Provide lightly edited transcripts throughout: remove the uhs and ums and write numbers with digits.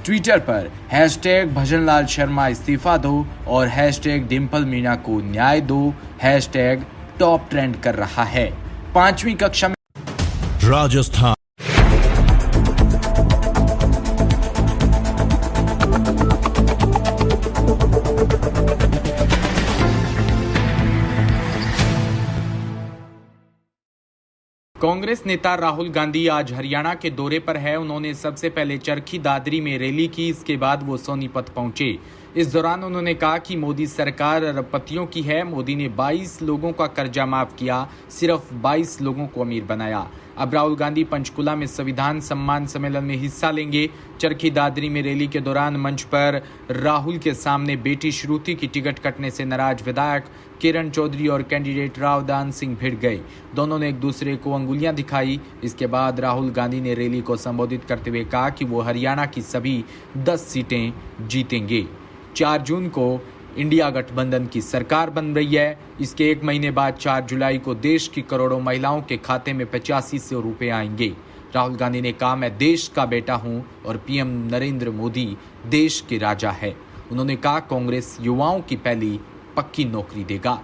Twitter पर #भजनलाल शर्मा इस्तीफा दो और #डिम्पल मीना को न्याय दो टॉप ट्रेंड कर रहा है। 5वीं कक्षा में राजस्थान कांग्रेस नेता राहुल गांधी आज हरियाणा के दौरे पर है। उन्होंने सबसे पहले चरखी दादरी में रैली की, इसके बाद वो सोनीपत पहुंचे। इस दौरान उन्होंने कहा कि मोदी सरकार अरबपतियों की है। मोदी ने 22 लोगों का कर्जा माफ किया, सिर्फ 22 लोगों को अमीर बनाया। अब राहुल गांधी पंचकुला में संविधान सम्मान सम्मेलन में हिस्सा लेंगे। चरखी दादरी में रैली के दौरान मंच पर राहुल के सामने बेटी श्रुति की टिकट कटने से नाराज विधायक किरण चौधरी और कैंडिडेट राव दान सिंह भिड़ गए। दोनों ने एक दूसरे को अंगुलियां दिखाई। इसके बाद राहुल गांधी ने रैली को संबोधित करते हुए कहा कि वो हरियाणा की सभी 10 सीटें जीतेंगे। 4 जून को इंडिया गठबंधन की सरकार बन रही है। इसके 1 महीने बाद 4 जुलाई को देश की करोड़ों महिलाओं के खाते में 8500 रुपए आएंगे। राहुल गांधी ने कहा, मैं देश का बेटा हूं और पीएम नरेंद्र मोदी देश के राजा है। उन्होंने कहा, कांग्रेस युवाओं की पहली पक्की नौकरी देगा।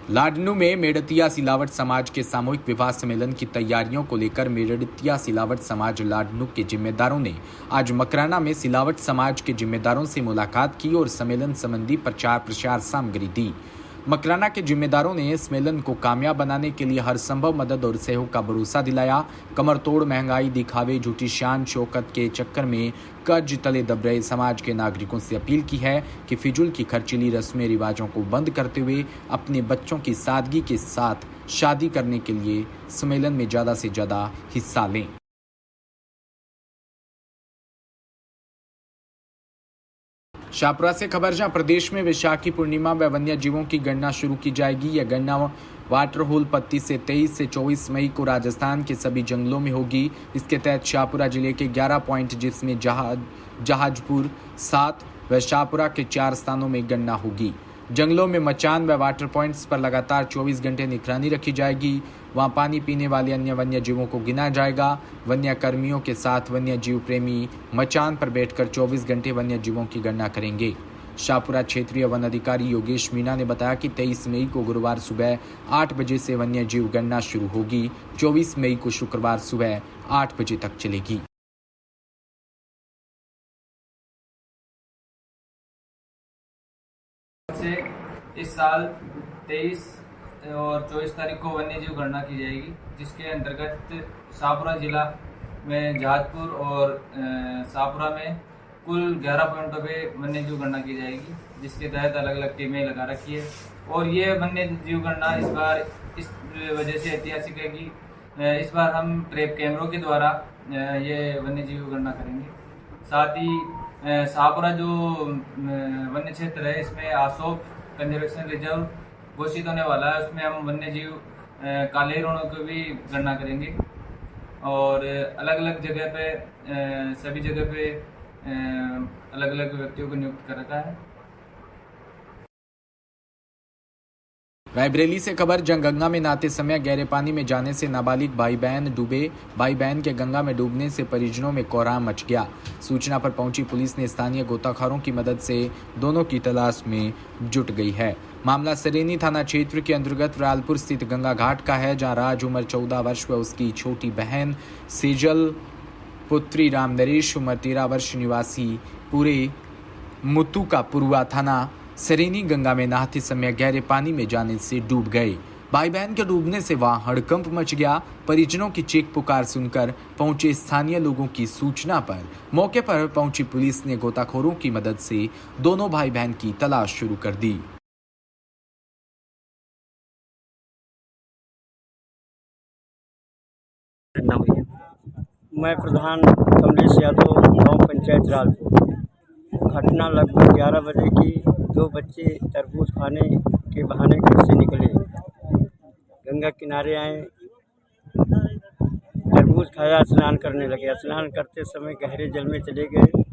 लाडनू में मेड़तिया सिलावट समाज के सामूहिक विवाह सम्मेलन की तैयारियों को लेकर मेड़तिया सिलावट समाज लाडनू के जिम्मेदारों ने आज मकराना में सिलावट समाज के जिम्मेदारों से मुलाकात की और सम्मेलन संबंधी प्रचार प्रसार सामग्री दी। मकराना के जिम्मेदारों ने सम्मेलन को कामयाब बनाने के लिए हर संभव मदद और सहयोग का भरोसा दिलाया। कमर तोड़ महंगाई, दिखावे, झूठी शान शौकत के चक्कर में कर्ज तले दब रहे समाज के नागरिकों से अपील की है कि फिजूल की खर्चीली रस्में रिवाजों को बंद करते हुए अपने बच्चों की सादगी के साथ शादी करने के लिए सम्मेलन में ज्यादा से ज्यादा हिस्सा लें। शाहपुरा से खबर, जहां प्रदेश में वैशाखी पूर्णिमा व वन्य जीवों की गणना शुरू की जाएगी। यह गणना वाटर होल पत्ती से 23 से 24 मई को राजस्थान के सभी जंगलों में होगी। इसके तहत शाहपुरा जिले के 11 पॉइंट जिसमें जहाजपुर 7 व शाहपुरा के 4 स्थानों में गणना होगी। जंगलों में मचान व वाटर पॉइंट्स पर लगातार 24 घंटे निगरानी रखी जाएगी। वहां पानी पीने वाले अन्य वन्य जीवों को गिना जाएगा। वन्य कर्मियों के साथ वन्य जीव प्रेमी मचान पर बैठकर 24 घंटे वन्य जीवों की गणना करेंगे। शाहपुरा क्षेत्रीय वन अधिकारी योगेश मीना ने बताया कि 23 मई को गुरुवार सुबह 8 बजे से वन्य जीव गणना शुरू होगी। 24 मई को शुक्रवार सुबह 8 बजे तक चलेगी। इस साल 23 और 24 तारीख को वन्य जीव गणना की जाएगी, जिसके अंतर्गत शाहपुरा जिला में जहाजपुर और शाहपुरा में कुल 11 पॉइंटों पे वन्य जीव गणना की जाएगी, जिसके तहत अलग अलग टीमें लगा रखी है। और ये वन्य जीव गणना इस बार इस वजह से ऐतिहासिक है कि इस बार हम ट्रैप कैमरों के द्वारा ये वन्य जीव गणना करेंगे। साथ ही शाहपुरा जो वन्य क्षेत्र है, इसमें आसोप कंजर्वेशन रिजर्व घोषित होने वाला है। उसमें हम वन्य जीव काले हिरणों की भी गणना करेंगे और अलग अलग जगह पे सभी जगह पे अलग अलग व्यक्तियों को नियुक्त कर रखा है। रायबरेली से खबर, जहां गंगा में नहाते समय गहरे पानी में जाने से नाबालिग भाई बहन डूबे। भाई बहन के गंगा में डूबने से परिजनों में कोहराम मच गया। सूचना पर पहुंची पुलिस ने स्थानीय गोताखोरों की मदद से दोनों की तलाश में जुट गई है। मामला सरेनी थाना क्षेत्र के अंतर्गत रालपुर स्थित गंगा घाट का है, जहां राज उम्र 14 वर्ष व उसकी छोटी बहन सेजल पुत्री राम नरेश उम्र 13 वर्ष निवासी पूरे मुत्तू का पुरुआ थाना सरेनी गंगा में नहाते समय गहरे पानी में जाने से डूब गए। भाई बहन के डूबने से वहां हड़कंप मच गया। परिजनों की चीख पुकार सुनकर पहुंचे स्थानीय लोगों की सूचना पर मौके पर पहुंची पुलिस ने गोताखोरों की मदद से दोनों भाई बहन की तलाश शुरू कर दी। मैं प्रधान कमलेश यादव, गांव पंचायत रालपुर। घटना लगभग 11 बजे की। 2 बच्चे तरबूज खाने के बहाने घर से निकले, गंगा किनारे आए, तरबूज खाया, स्नान करने लगे। स्नान करते समय गहरे जल में चले गए।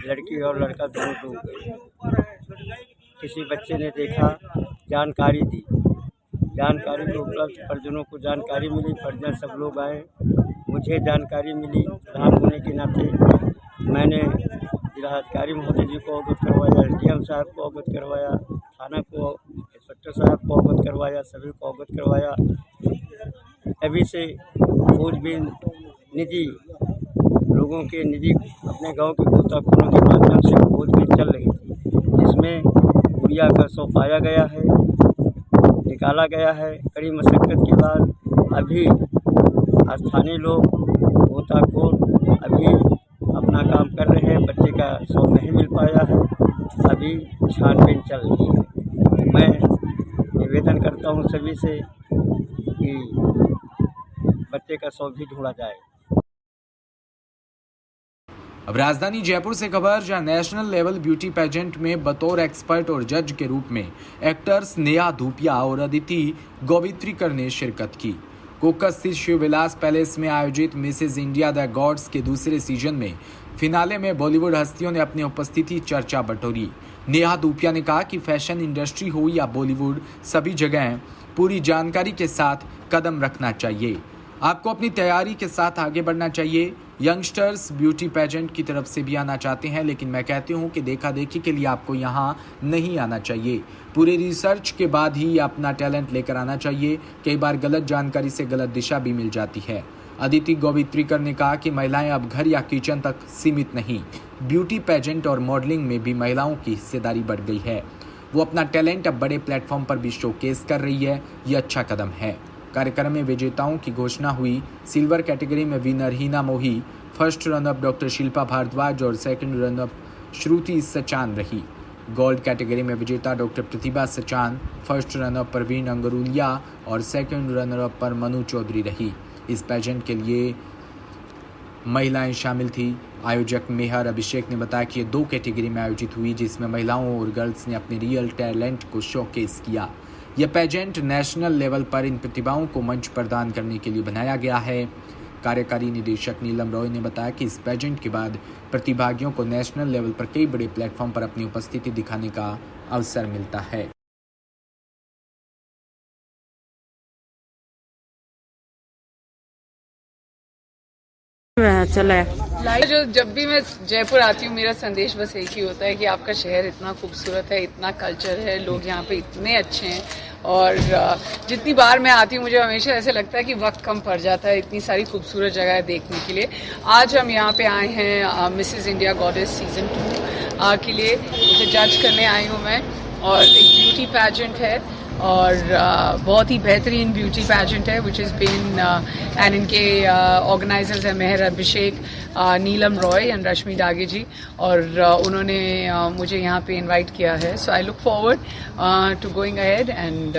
लड़की और लड़का दोनों डूब गए। किसी बच्चे ने देखा, जानकारी दी। जानकारी को उपलब्ध परिजनों को जानकारी मिली। परिजन सब लोग आए, मुझे जानकारी मिली, प्रधान होने के नाते मैंने जिलाधिकारी महोदय जी को अवगत करवाया, SDM साहब को अवगत करवाया, थाना को इंस्पेक्टर साहब को अवगत करवाया, सभी को अवगत करवाया। तभी से खोजबीन निजी लोगों के निजी अपने गांव के गोताखोरों के माध्यम से खोजबीन चल रही थी, जिसमें गुड़िया का शव पाया गया है, निकाला गया है। कड़ी मशक्कत के बाद अभी स्थानीय लोग गोताखोर अभी अपना काम कर रहे हैं। बच्चे का शव नहीं मिल पाया है, अभी छानबीन चल रही है। मैं निवेदन करता हूं सभी से कि बच्चे का शव भी ढूंढा जाए। अब राजधानी जयपुर से खबर, जहां नेशनल लेवल ब्यूटी पेजेंट में बतौर एक्सपर्ट और जज के रूप में एक्टर्स नेहा धूपिया और अदिति गोवित्रीकर ने शिरकत की। कोक्का स्थित शिव विलास पैलेस में आयोजित मिसेज इंडिया द गॉड्स के दूसरे सीजन में फिनाले में बॉलीवुड हस्तियों ने अपनी उपस्थिति चर्चा बटोरी। नेहा धूपिया ने कहा कि फैशन इंडस्ट्री हो या बॉलीवुड, सभी जगह पूरी जानकारी के साथ कदम रखना चाहिए। आपको अपनी तैयारी के साथ आगे बढ़ना चाहिए। यंगस्टर्स ब्यूटी पेजेंट की तरफ से भी आना चाहते हैं, लेकिन मैं कहती हूं कि देखा देखी के लिए आपको यहां नहीं आना चाहिए। पूरे रिसर्च के बाद ही अपना टैलेंट लेकर आना चाहिए। कई बार गलत जानकारी से गलत दिशा भी मिल जाती है। अदिति गोवित्रीकर ने कहा कि महिलाएं अब घर या किचन तक सीमित नहीं, ब्यूटी पेजेंट और मॉडलिंग में भी महिलाओं की हिस्सेदारी बढ़ गई है। वो अपना टैलेंट अब बड़े प्लेटफॉर्म पर भी शोकेस कर रही है। ये अच्छा कदम है। कार्यक्रम में विजेताओं की घोषणा हुई। सिल्वर कैटेगरी में winner Hina Mohi, first run up doctor Shilpa Bhardwaj और सेकंड रनअप श्रुति सचान रही। गोल्ड कैटेगरी में विजेता डॉक्टर प्रतिभा सचान, फर्स्ट रनअप परवीन अंगरूलिया और सेकंड रनअप पर मनु चौधरी रही। इस पेजेंट के लिए महिलाएं शामिल थी। आयोजक मेहर अभिषेक ने बताया कि ये 2 कैटेगरी में आयोजित हुई, जिसमें महिलाओं और गर्ल्स ने अपने रियल टैलेंट को शोकेस किया। यह पेजेंट नेशनल लेवल पर इन प्रतिभाओं को मंच प्रदान करने के लिए बनाया गया है। कार्यकारी निदेशक नीलम रॉय ने बताया कि इस पेजेंट के बाद प्रतिभागियों को नेशनल लेवल पर कई बड़े प्लेटफॉर्म पर अपनी उपस्थिति दिखाने का अवसर मिलता है। जो जब भी मैं जयपुर आती हूँ, मेरा संदेश बस एक ही होता है कि आपका शहर इतना खूबसूरत है, इतना कल्चर है, लोग यहाँ पे इतने अच्छे हैं। और जितनी बार मैं आती हूँ मुझे हमेशा ऐसे लगता है कि वक्त कम पड़ जाता है, इतनी सारी खूबसूरत जगह है देखने के लिए। आज हम यहाँ पे आए हैं मिसेज इंडिया गॉडेस सीजन 2 के लिए। उसे जज करने आई हूँ मैं, और एक ब्यूटी पैजेंट है और बहुत ही बेहतरीन ब्यूटी पैजेंट है विच इज़ बीन एंड इनके ऑर्गेनाइजर्स हैं मेहर अभिषेक, नीलम रॉय एंड रश्मि डागे जी, और उन्होंने मुझे यहाँ पे इनवाइट किया है। So I look forward to going ahead and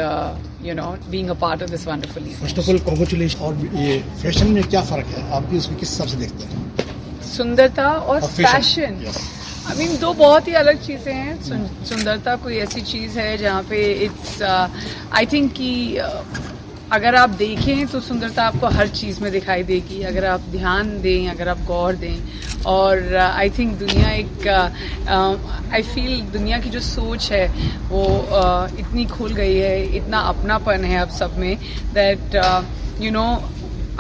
you know being a part of this wonderful event. First of all congratulation. और ये फैशन में क्या फ़र्क है, आप भी उसमें किस हिसाब से देखते हैं? सुंदरता और फैशन, आई मीन 2 बहुत ही अलग चीज़ें हैं। सुंदरता कोई ऐसी चीज़ है जहाँ पे इट्स आई थिंक कि अगर आप देखें तो सुंदरता आपको हर चीज़ में दिखाई देगी, अगर आप ध्यान दें, अगर आप गौर दें। और आई थिंक दुनिया एक आई फील दुनिया की जो सोच है वो इतनी खुल गई है, इतना अपनापन है अब सब में, that you know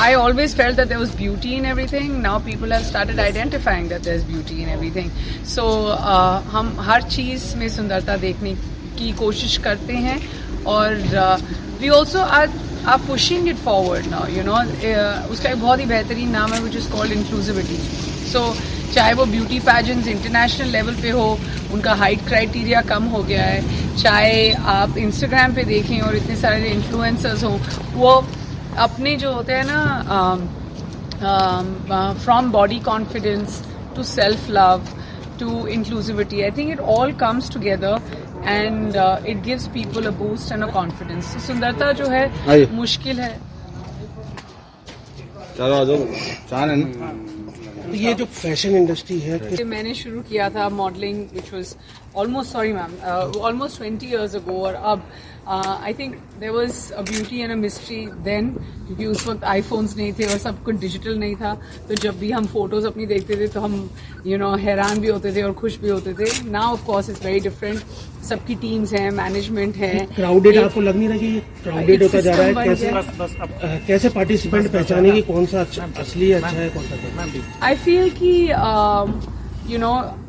I always felt that there was beauty in everything. Now people have started identifying that there's beauty in everything. So हम हर चीज़ में सुंदरता देखने की कोशिश करते हैं, और we also are pushing it forward now. You know, उसका एक बहुत ही बेहतरीन नाम है which is called inclusivity. So चाहे वो ब्यूटी पैजेंट्स इंटरनेशनल लेवल पे हो, उनका हाइट क्राइटेरिया कम हो गया है, चाहे आप इंस्टाग्राम पे देखें और इतने सारे इन्फ्लुएंसर्स हों, वो अपने जो होते हैं ना from body confidence to self love to inclusivity, I think it all comes together and it gives people a boost and a confidence. सुंदरता जो है मुश्किल है। ये जो फैशन इंडस्ट्री है, मैंने शुरू किया था modelling which was almost, sorry ma'am, almost 20 years ago. और अब I think there was a beauty and a mystery then, क्योंकि उस वक्त iPhones नहीं थे और सब कुछ डिजिटल नहीं था, तो जब भी हम फोटोज अपनी देखते थे तो हम हैरान भी होते थे और खुश भी होते थे. Now of course it's very different. सबकी टीम्स हैं, मैनेजमेंट है. क्राउडेड आपको लग नहीं रहा कि क्राउडेड होता जा रहा है? कैसे पार्टिसिपेंट पहचाने कि कौन सा असली अच्छा है, कौन सा? आई फील कि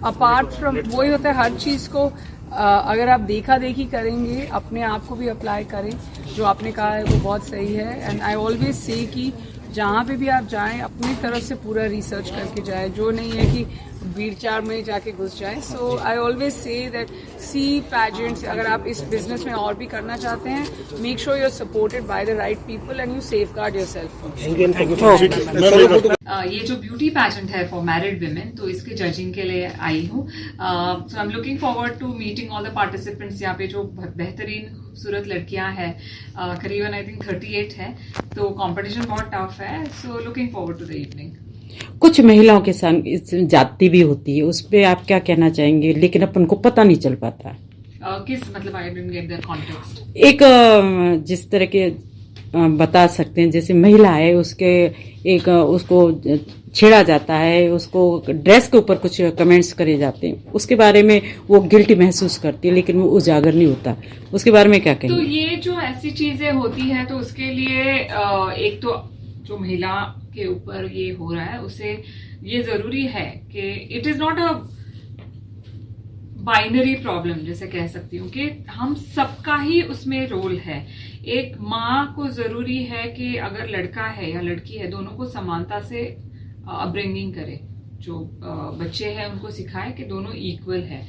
अपार्ट फ्रॉम वही होता है, हर चीज को अगर आप देखा देखी करेंगे, अपने आप को भी अप्लाई करें. जो आपने कहा है वो बहुत सही है. एंड आई ऑलवेज से कि जहाँ पे भी आप जाएं अपनी तरफ से पूरा रिसर्च करके जाएं. जो नहीं है कि भीड़ चार में जाके घुस जाएं. So I always say that see pageants, अगर आप इस बिजनेस में और भी करना चाहते हैं, make sure you are supported by the right people and you safeguard yourself. ये जो ब्यूटी पैजेंट है फॉर मैरिड विमेन, तो इसके जजिंग के लिए आई हूँ. So I am looking forward to meeting all the participants. यहाँ पे जो बेहतरीन खूबसूरत लड़कियां हैं, करीबन आई थिंक 38 है, तो कंपटीशन बहुत टफ है. So looking forward to the evening. कुछ महिलाओं के साथ जाति भी होती है, उस पर आप क्या कहना चाहेंगे? लेकिन अपन को पता नहीं चल पाता. किस मतलब I didn't get the context. एक जिस तरह के बता सकते हैं, जैसे महिला है उसको छेड़ा जाता है, उसको ड्रेस के ऊपर कुछ कमेंट्स करे जाते हैं, उसके बारे में वो गिल्टी महसूस करती है, लेकिन वो उजागर नहीं होता. उसके बारे में क्या कहेंगे? तो ये जो ऐसी चीजें होती है, तो उसके लिए एक तो जो महिला के ऊपर ये हो रहा है, उसे ये जरूरी है कि it is not a binary problem, जैसे कह सकती हूँ कि हम सबका ही उसमें रोल है. एक माँ को जरूरी है कि अगर लड़का है या लड़की है, दोनों को समानता से अपब्रिंगिंग करे. जो बच्चे हैं उनको सिखाए कि दोनों इक्वल है.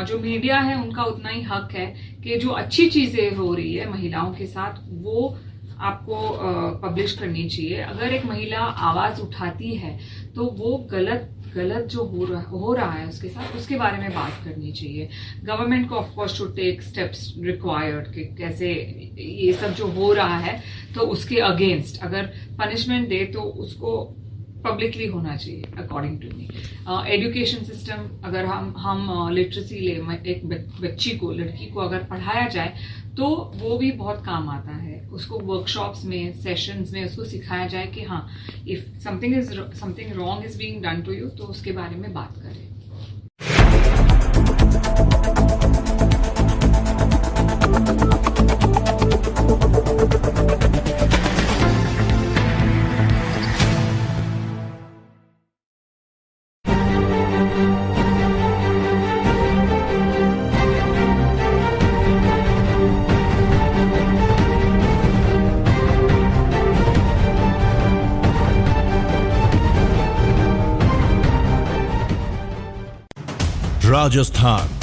जो मीडिया है उनका उतना ही हक है कि जो अच्छी चीजें हो रही है महिलाओं के साथ, वो आपको पब्लिश करनी चाहिए. अगर एक महिला आवाज उठाती है तो वो गलत जो हो रहा है उसके साथ, उसके बारे में बात करनी चाहिए. गवर्नमेंट को of course to take steps required कि कैसे ये सब जो हो रहा है, तो उसके अगेंस्ट अगर पनिशमेंट दे तो उसको पब्लिकली होना चाहिए according to me. Education system, अगर हम लिटरेसी ले, एक बच्ची को, लड़की को अगर पढ़ाया जाए तो वो भी बहुत काम आता है. उसको वर्कशॉप्स में, सेशंस में उसको सिखाया जाए कि हाँ, if something wrong is being done to you, तो उसके बारे में बात करें. राजस्थान